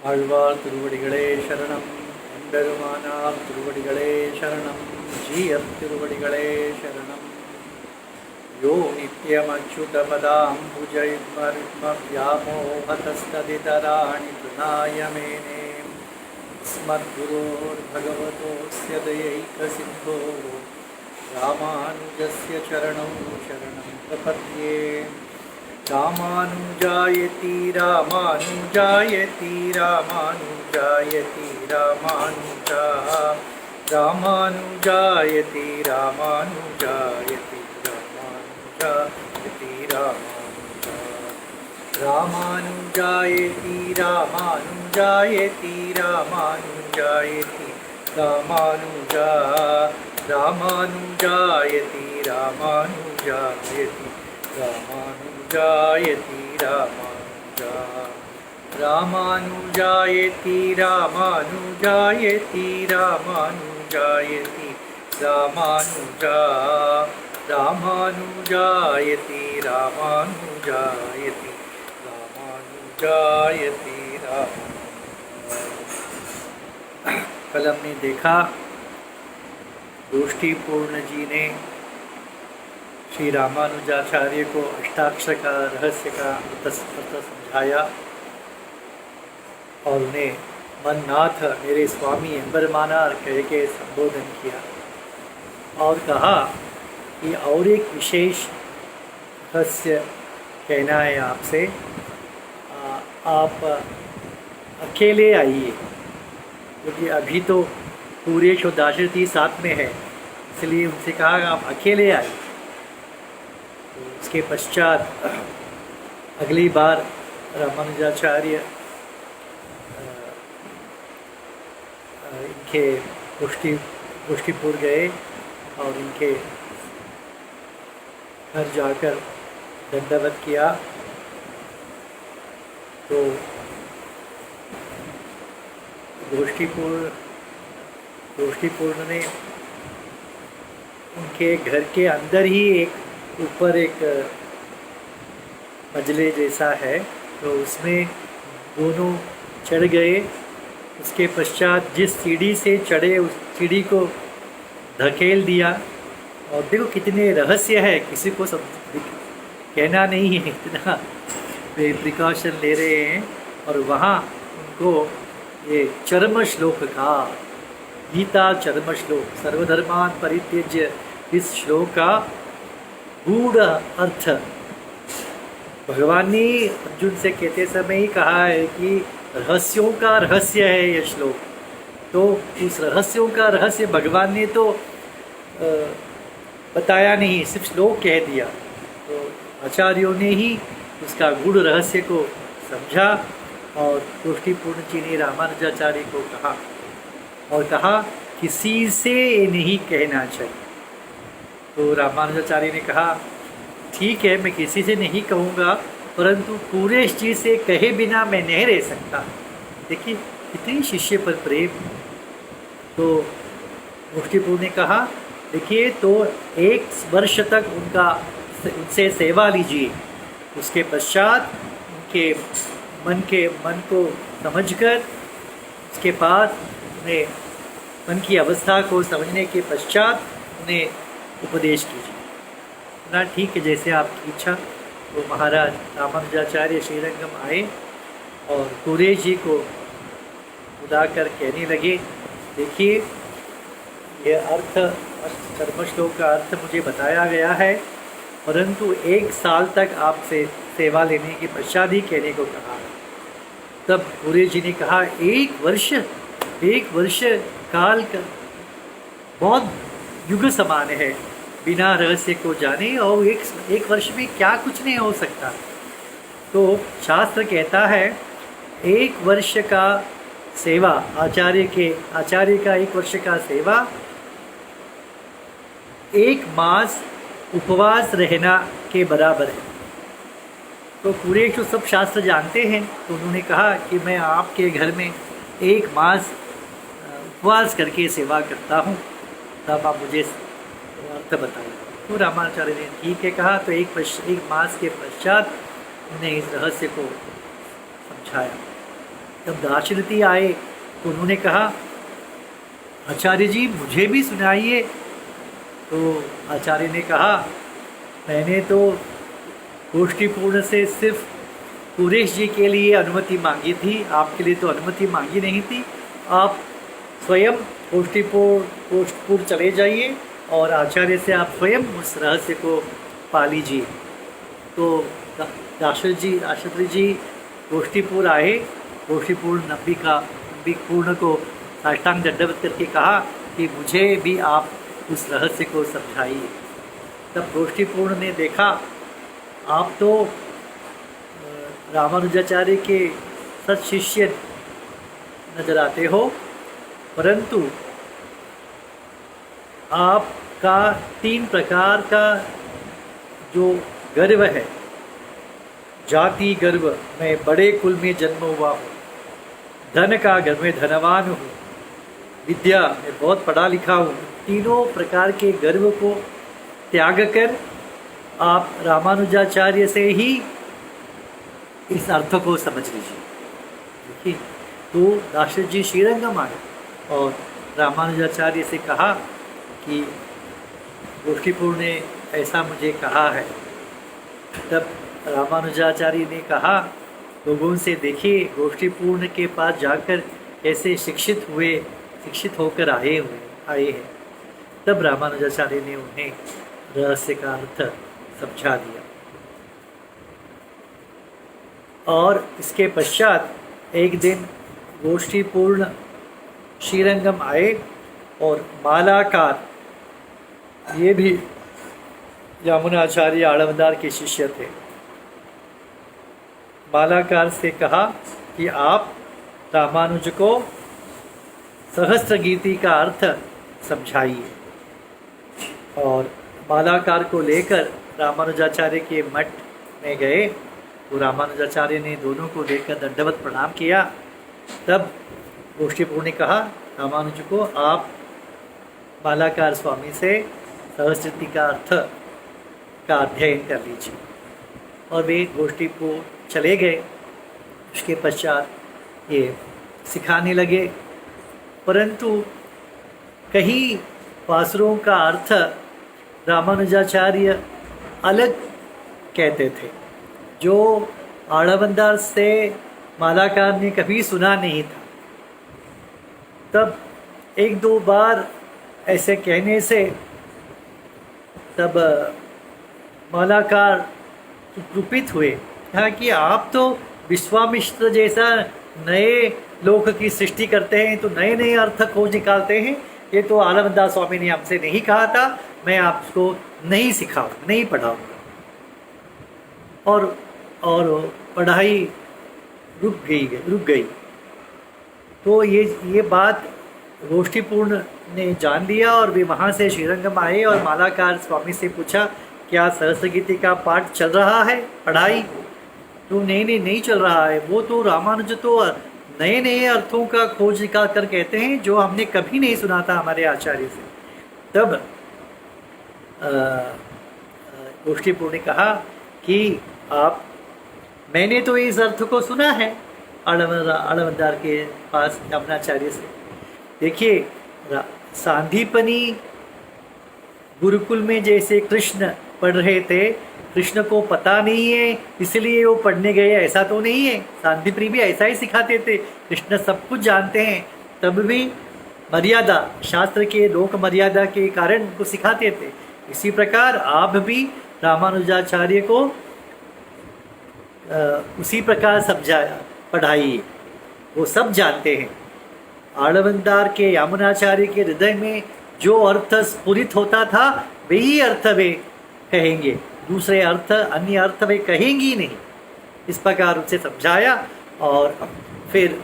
ஆழ்வார் திருவடிகளே சரணம். எம்பெருமானார் திருவடிகளே சரணம். ஜீயர் திருவடிகளே சரணம். யோ நித்யமச்சுதபதாம்புஜயுக்மருக்மவ்யாமோஹதஸ்ததிதராணி த்ருணாய மேனே ஸ்மத்குரோர்भगवतोऽस्य दयैकसिन्धोः रामानुजस्य चरणौ शरणं प्रपद्ये. रामानुजायति रामानुजायति रामानुजायति रामानुजा रामानुजायति रामानुजायति रामानुजायति रामानुजा रामानुजायति रामानुजायति रामानुजायति रामानुजा रामानुजायति रामानुजायति रामानुजायति रामानुजा रामानुजायति रामानुजायति रामानुजायति रामानुजा रामानुजायति रामानुजायति रामानुजायति रामानुजा। कल हमने देखा गोष्ठी पूर्ण जी ने श्री रामानुजाचार्य को अष्टाक्षर का रहस्य का अर्थ समझाया और उन्हें मननाथ मेरे स्वामी एम्बरमानार कह के संबोधन किया और कहा कि और एक विशेष रहस्य कहना है आपसे। आप अकेले आइए, क्योंकि अभी तो पूरे दाशरथी साथ में है, इसलिए उनसे कहा आप अकेले आइए। तो उसके पश्चात अगली बार रामानुजाचार्य इनके गोष्ठीपुर गए और इनके घर जाकर दंडवत किया। तो गोष्ठीपुर ने उनके घर के अंदर ही एक ऊपर एक मजले जैसा है, तो उसमें दोनों चढ़ गए। उसके पश्चात जिस सीढ़ी से चढ़े उस सीढ़ी को धकेल दिया। और देखो कितने रहस्य है, किसी को सब कहना नहीं है, इतना वे प्रिकॉशन ले रहे हैं। और वहाँ उनको ये चरम श्लोक का, गीता चरम श्लोक, सर्वधर्मान परित्यज्य, इस श्लोक का गूढ़ अर्थ भगवान ने अर्जुन से कहते समय ही कहा है कि रहस्यों का रहस्य है यह श्लोक। तो उस रहस्यों का रहस्य भगवान ने तो बताया नहीं, सिर्फ श्लोक कह दिया। तो आचार्यों ने ही उसका गूढ़ रहस्य को समझा और गोष्ठीपूर्ण जी ने रामानुजाचार्य को कहा और कहा किसी से नहीं कहना चाहिए। तो रामानुजाचार्य ने कहा ठीक है, मैं किसी से नहीं कहूँगा, परंतु पूरेश जी से कहे बिना मैं नहीं रह सकता। देखिए कितनी शिष्य पर प्रेम। तो गोष्ठीपुर ने कहा देखिए, तो 1 वर्ष तक उनसे सेवा लीजिए। उसके पश्चात उनके मन को समझकर उसके बाद उन्हें मन की अवस्था को समझने के पश्चात उन्हें उपदेश कीजिए ना। ठीक है, जैसे आपकी इच्छा। तो महाराज रामानुजाचार्य श्रीरंगम आए और कुरेश जी को बुलाकर कहने लगे देखिए, यह अर्थ चरम श्लोक का अर्थ मुझे बताया गया है, परंतु 1 साल तक आपसे सेवा लेने के पश्चात ही कहने को कहा। तब कुरेश जी ने कहा 1 वर्ष काल का बहुत युग समान है, बिना रहस्य को जाने, और एक वर्ष में क्या कुछ नहीं हो सकता। तो शास्त्र कहता है 1 वर्ष का सेवा, आचार्य का 1 वर्ष का सेवा 1 मास उपवास रहना के बराबर है। तो पूरे जो सब शास्त्र जानते हैं, तो उन्होंने कहा कि मैं आपके घर में 1 मास उपवास करके सेवा करता हूँ, तब आप मुझे अर्थ बताइए। तो रामाचार्य ने ठीक है कहा। तो एक मास के पश्चात उन्हें इस रहस्य को समझाया। तब दाशरथी आए तो उन्होंने कहा, आचार्य जी मुझे भी सुनाइए। तो आचार्य ने कहा, मैंने तो गोष्ठीपूर्ण से सिर्फ पुरेश जी के लिए अनुमति मांगी थी, आपके लिए तो अनुमति मांगी नहीं थी। आप स्वयं गोष्ठीपुर चले जाइए और आचार्य से आप स्वयं उस रहस्य को पा लीजिए। तो दाशरथी जी गोष्ठीपुर आए। गोष्ठीपुर नंबी पूर्ण को साष्टांग दंडवत करके कहा कि मुझे भी आप उस रहस्य को समझाइए। तब गोष्ठीपूर्ण ने देखा, आप तो रामानुजाचार्य के सत शिष्य नजर आते हो, परंतु आपका 3 प्रकार का जो गर्व है, जाति गर्व, मैं बड़े कुल में जन्म हुआ हूँ, धन का गर्व में धनवान हूँ, विद्या में बहुत पढ़ा लिखा हूँ, तीनों प्रकार के गर्व को त्याग कर आप रामानुजाचार्य से ही इस अर्थ को समझ लीजिए। देखिए, तो दाशरथ जी श्रीरंगम आए और रामानुजाचार्य से कहा कि गोष्ठीपुर ने ऐसा मुझे कहा है। तब रामानुजाचार्य ने कहा, लोगों से देखिए गोष्ठीपूर्ण के पास जाकर कैसे शिक्षित होकर आए हैं। तब रामानुजाचार्य ने उन्हें रहस्य का अर्थ समझा दिया। और इसके पश्चात एक दिन गोष्ठीपूर्ण श्रीरंगम आए और मालाकार, ये भी यामुनाचार्य आळवदार के शिष्य थे, मालाकार से कहा कि आप रामानुज को सहस्त्र गीति का अर्थ समझाइए। और मालाकार को लेकर रामानुजाचार्य के मठ में गए। तो रामानुजाचार्य ने दोनों को देखकर दंडवत प्रणाम किया। तब गोष्ठीपूर्ण ने कहा, रामानुज को आप मालाकार स्वामी से सहस्त्रगीति का अर्थ का अध्ययन कर लीजिए। और वे गोष्ठीपुर चले गए। उसके पश्चात ये सिखाने लगे, परंतु कहीं पासुरों का अर्थ रामानुजाचार्य अलग कहते थे, जो आळवदार से मालाकार ने कभी सुना नहीं था। तब 1-2 बार ऐसे कहने से तब मालाकार कुपित हुए, कहा कि आप तो विश्वामित्र जैसा नए लोक की सृष्टि करते हैं, तो नए नए अर्थ खोज निकालते हैं। ये तो आळवदार स्वामी ने हमसे नहीं कहा था, मैं आपको नहीं सिखाऊंगा, नहीं पढ़ाऊंगा। और पढ़ाई रुक गई। तो ये बात गोष्ठीपूर्ण ने जान लिया और वे वहाँ से श्रीरंगम आए और मालाकार स्वामी से पूछा, क्या सहस्त्रगीति का पाठ चल रहा है, पढ़ाई? तो नहीं चल रहा है। वो तो रामानुज तो नए नए अर्थों का खोज निकाल कर कहते हैं, जो हमने कभी नहीं सुना था हमारे आचार्य से। तब गोष्ठीपूर्ण ने कहा कि मैंने तो इस अर्थ को सुना है आळवदार के पास यमुनाचार्य से। देखिए, सांदीपनी गुरुकुल में जैसे कृष्ण पढ़ रहे थे, कृष्ण को पता नहीं है इसलिए वो पढ़ने गए, ऐसा तो नहीं है। सांदीपनी भी ऐसा ही सिखाते थे, कृष्ण सब कुछ जानते हैं, तब भी मर्यादा, शास्त्र के लोक मर्यादा के कारण उनको सिखाते थे। इसी प्रकार आप भी रामानुजाचार्य को उसी प्रकार समझाया, पढ़ाइए, वो सब जानते हैं। आळवदार के यामुनाचार्य के हृदय में जो अर्थ स्फुरित होता था वही अर्थ वे कहेंगे, दूसरे अर्थ, अन्य अर्थ वे कहेंगी नहीं। इस प्रकार उसे समझाया और फिर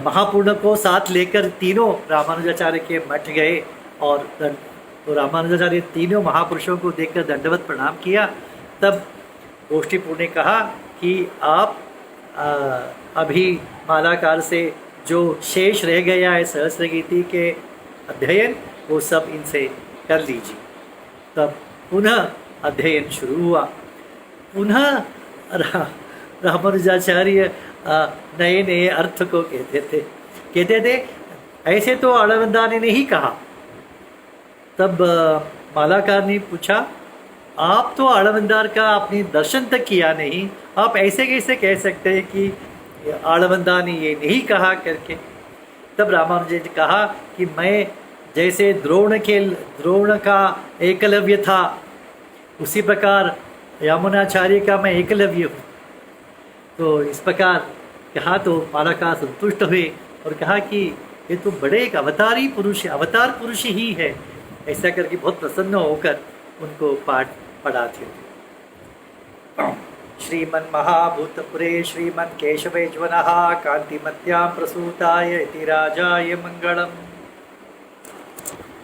महापूर्ण को साथ लेकर तीनों रामानुजाचार्य के मठ गए। और तो रामानुजाचार्य तीनों महापुरुषों को देखकर दंडवत प्रणाम किया। तब गोष्ठीपूर्ण ने कहा कि आप अभी मालाकार से जो शेष रह गया है सहस्त्रगीति के अध्ययन, वो सब इनसे कर लीजिए। तब पुनः अध्ययन शुरू हुआ। पुनः रामानुजाचार्य नए नए अर्थ को कहते थे ऐसे तो आळवंदा ने नहीं कहा। तब मालाकार ने पूछा, आप तो आळवंदार का आपने दर्शन तक किया नहीं, आप ऐसे कैसे कह सकते हैं कि आळवंदा ने ये नहीं कहा करके। तब रामानुज ने कहा कि मैं जैसे द्रोण का एकलव्य था, उसी प्रकार यामुनाचार्य का मैं एकलव्य हूँ। तो इस प्रकार कहा तो मालाकार संतुष्ट हुए और कहा कि ये तो बड़े एक अवतार पुरुष ही है। ऐसा करके बहुत प्रसन्न होकर उनको पाठ पढ़ाते थे। श्रीमन् महाभूतपुरे श्रीमन् केशवेज्वनः कांतिमत्यां प्रसूताय इति राजाय मंगलम्।